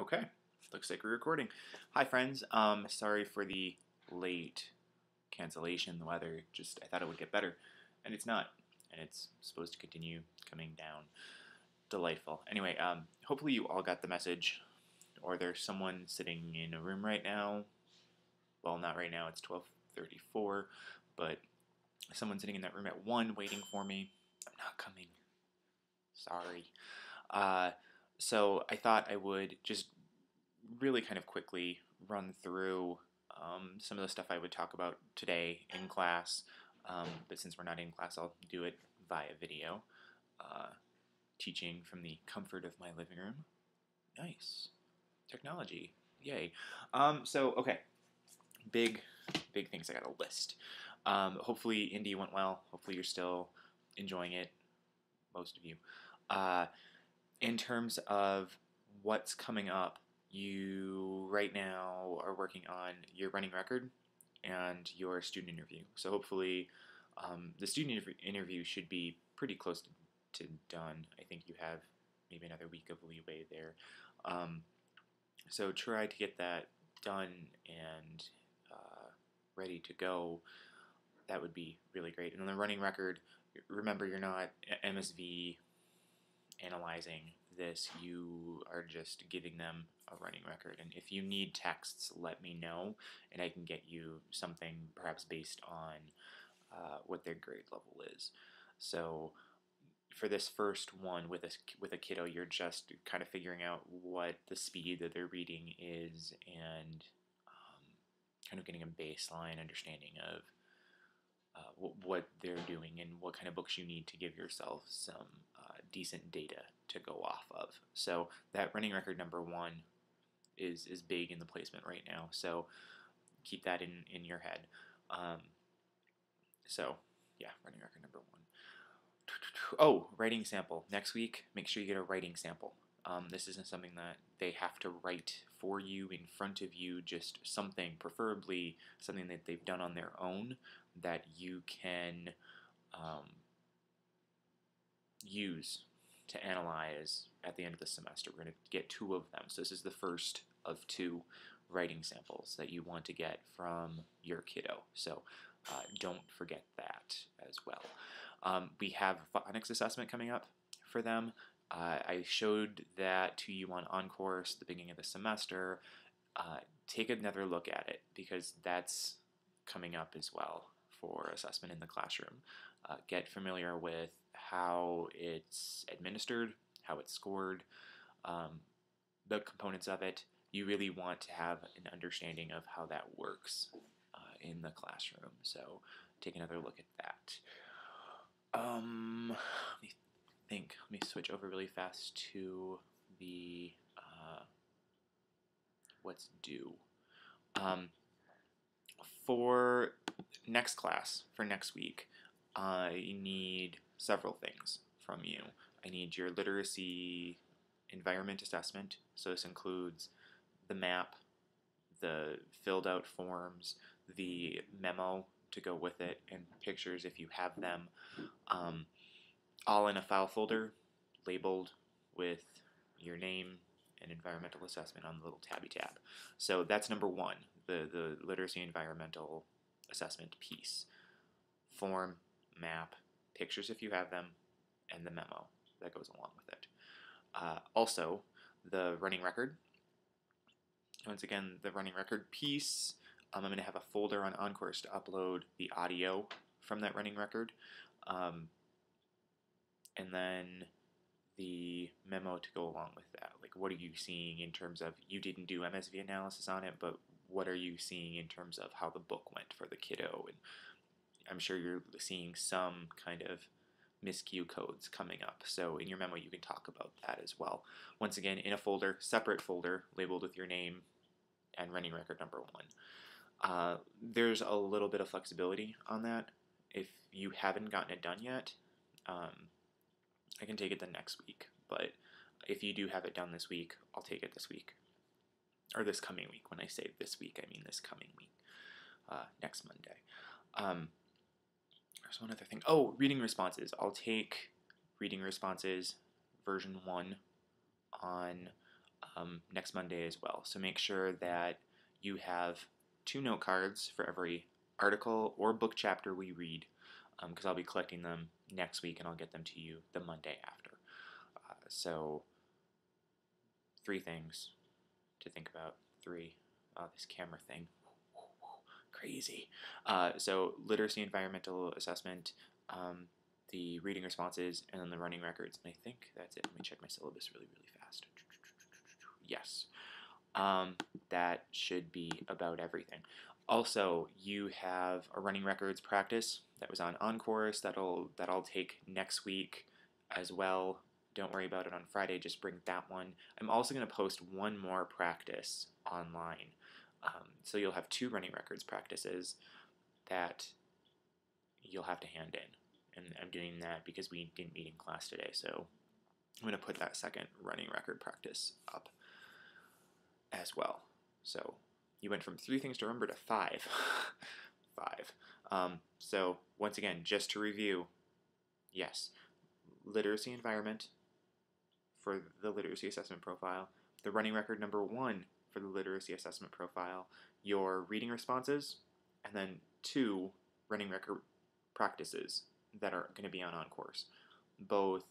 Okay, looks like we're recording. Hi friends, sorry for the late cancellation. The weather I thought it would get better, and it's not, and it's supposed to continue coming down. Delightful. Anyway, hopefully you all got the message, or there's someone sitting in a room right now. Well, not right now, it's 12:34, but someone sitting in that room at 1 waiting for me. I'm not coming. Sorry. So I thought I would just really kind of quickly run through some of the stuff I would talk about today in class, but since we're not in class, I'll do it via video, teaching from the comfort of my living room. Nice. Technology. Yay. Okay, big things I got a list. Hopefully Indy went well. Hopefully you're still enjoying it, most of you. In terms of what's coming up, you right now are working on your running record and your student interview. So hopefully the student interview should be pretty close to done. I think you have maybe another week of leeway there. So try to get that done and ready to go. That would be really great. And on the running record, remember you're not MSV analyzing this, you are just giving them a running record. And if you need texts, let me know, and I can get you something perhaps based on what their grade level is. So for this first one with a kiddo, you're just kind of figuring out what the speed that they're reading is, and kind of getting a baseline understanding of what they're doing and what kind of books you need to give yourself some decent data to go off of. So that running record number 1 is big in the placement right now, so keep that in your head. So yeah, running record number 1. Oh, writing sample. Next week, make sure you get a writing sample. This isn't something that they have to write for you in front of you, just something, preferably something that they've done on their own that you can use to analyze at the end of the semester. We're going to get 2 of them. So this is the first of 2 writing samples that you want to get from your kiddo. So don't forget that as well. We have a phonics assessment coming up for them. I showed that to you on course at the beginning of the semester. Take another look at it, because that's coming up as well for assessment in the classroom. Get familiar with how it's administered, how it's scored, the components of it. You really want to have an understanding of how that works in the classroom. So take another look at that. Let me think. Let me switch over really fast to the what's due. For next class, for next week, I need several things from you. I need your literacy environment assessment. So this includes the map, the filled out forms, the memo to go with it, and pictures if you have them, all in a file folder labeled with your name and environmental assessment on the little tabby tab. So that's number 1, the literacy environmental assessment piece. Form, map, pictures if you have them, and the memo that goes along with it. Also, the running record. Once again, the running record piece, I'm going to have a folder on OnCourse to upload the audio from that running record. And then the memo to go along with that. Like, what are you seeing in terms of, you didn't do MSV analysis on it, but what are you seeing in terms of how the book went for the kiddo? And I'm sure you're seeing some kind of miscue codes coming up. So in your memo, you can talk about that as well. Once again, in a folder, separate folder, labeled with your name and running record number 1. There's a little bit of flexibility on that. If you haven't gotten it done yet, I can take it the next week. But if you do have it done this week, I'll take it this week. Or this coming week. When I say this week, I mean this coming week. Next Monday. There's one other thing. Oh, reading responses. I'll take reading responses version 1 on next Monday as well. So make sure that you have 2 note cards for every article or book chapter we read, because I'll be collecting them next week and I'll get them to you the Monday after. So 3 things to think about. 3. This camera thing. Crazy. So literacy environmental assessment, the reading responses, and then the running records. And I think that's it. Let me check my syllabus really, really fast. Yes. That should be about everything. Also, you have a running records practice that was on course that'll take next week as well. Don't worry about it on Friday, just bring that one. I'm also going to post one more practice online. So you'll have 2 running records practices that you'll have to hand in. And I'm doing that because we didn't meet in class today. So I'm going to put that second running record practice up as well. So you went from 3 things to remember to 5. 5. So once again, just to review, yes, literacy environment for the literacy assessment profile, the running record number 1 for the literacy assessment profile, your reading responses, and then 2 running record practices that are going to be on course, both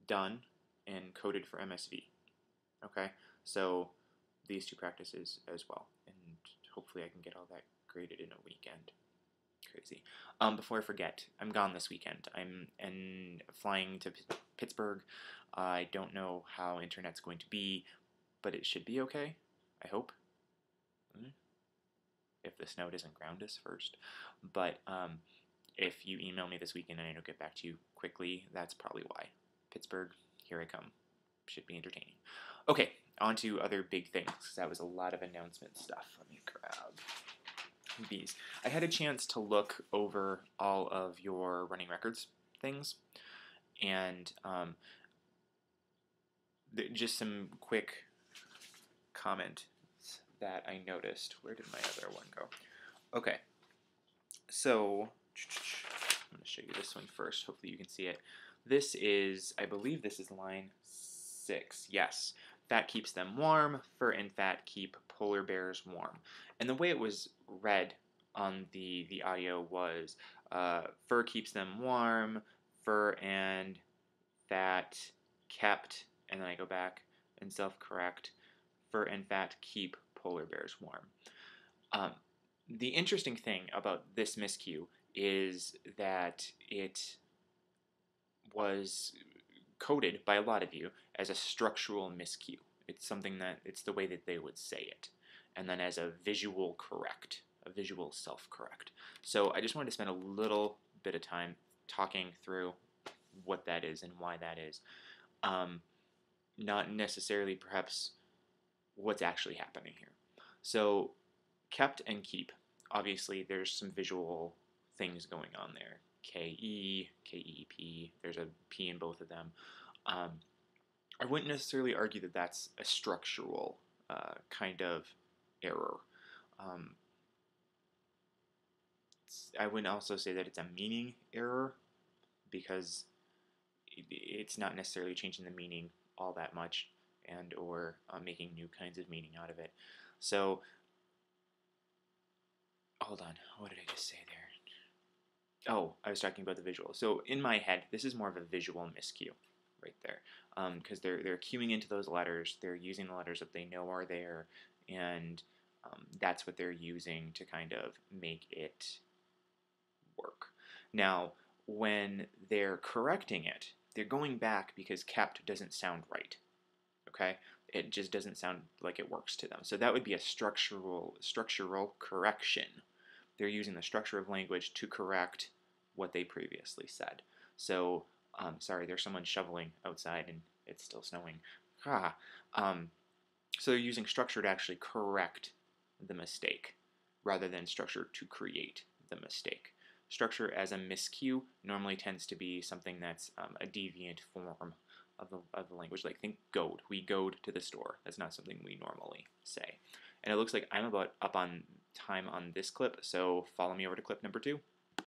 done and coded for MSV. Okay, so these 2 practices as well, and hopefully I can get all that graded in a weekend. Crazy. Before I forget, I'm gone this weekend. I'm flying to Pittsburgh. I don't know how internet's going to be, but it should be okay, I hope. If the snow doesn't ground us first. But if you email me this weekend and I don't get back to you quickly, that's probably why. Pittsburgh, here I come. Should be entertaining. Okay, on to other big things. That was a lot of announcement stuff. Let me grab these. I had a chance to look over all of your running records things, and just some quick comment that I noticed. Where did my other one go? Okay, so I'm going to show you this one first. Hopefully you can see it. This is, I believe this is line 6. Yes, fat keeps them warm. Fur and fat keep polar bears warm. And the way it was read on the audio was fur keeps them warm, fur and fat kept, and then I go back and self-correct, fur and fat keep polar bears warm. The interesting thing about this miscue is that it was coded by a lot of you as a structural miscue. It's something that, it's the way that they would say it. And then as a visual correct, a visual self-correct. So I just wanted to spend a little bit of time talking through what that is and why that is. Not necessarily perhaps what's actually happening here. So kept and keep. Obviously there's some visual things going on there. K-E, K-E-P, there's a P in both of them. I wouldn't necessarily argue that that's a structural kind of error. I wouldn't also say that it's a meaning error, because it's not necessarily changing the meaning all that much and or making new kinds of meaning out of it. So, hold on, what did I just say there? Oh, I was talking about the visual. So in my head, this is more of a visual miscue right there, because they're cueing into those letters. They're using the letters that they know are there, and that's what they're using to kind of make it work. Now, when they're correcting it, they're going back because kept doesn't sound right. Okay, it just doesn't sound like it works to them. So that would be a structural correction. They're using the structure of language to correct what they previously said. So, sorry, there's someone shoveling outside and it's still snowing. So they're using structure to actually correct the mistake rather than structure to create the mistake. Structure as a miscue normally tends to be something that's a deviant form of the language. Like think goad. We goad to the store. That's not something we normally say. And it looks like I'm about up on time on this clip, so follow me over to clip number 2.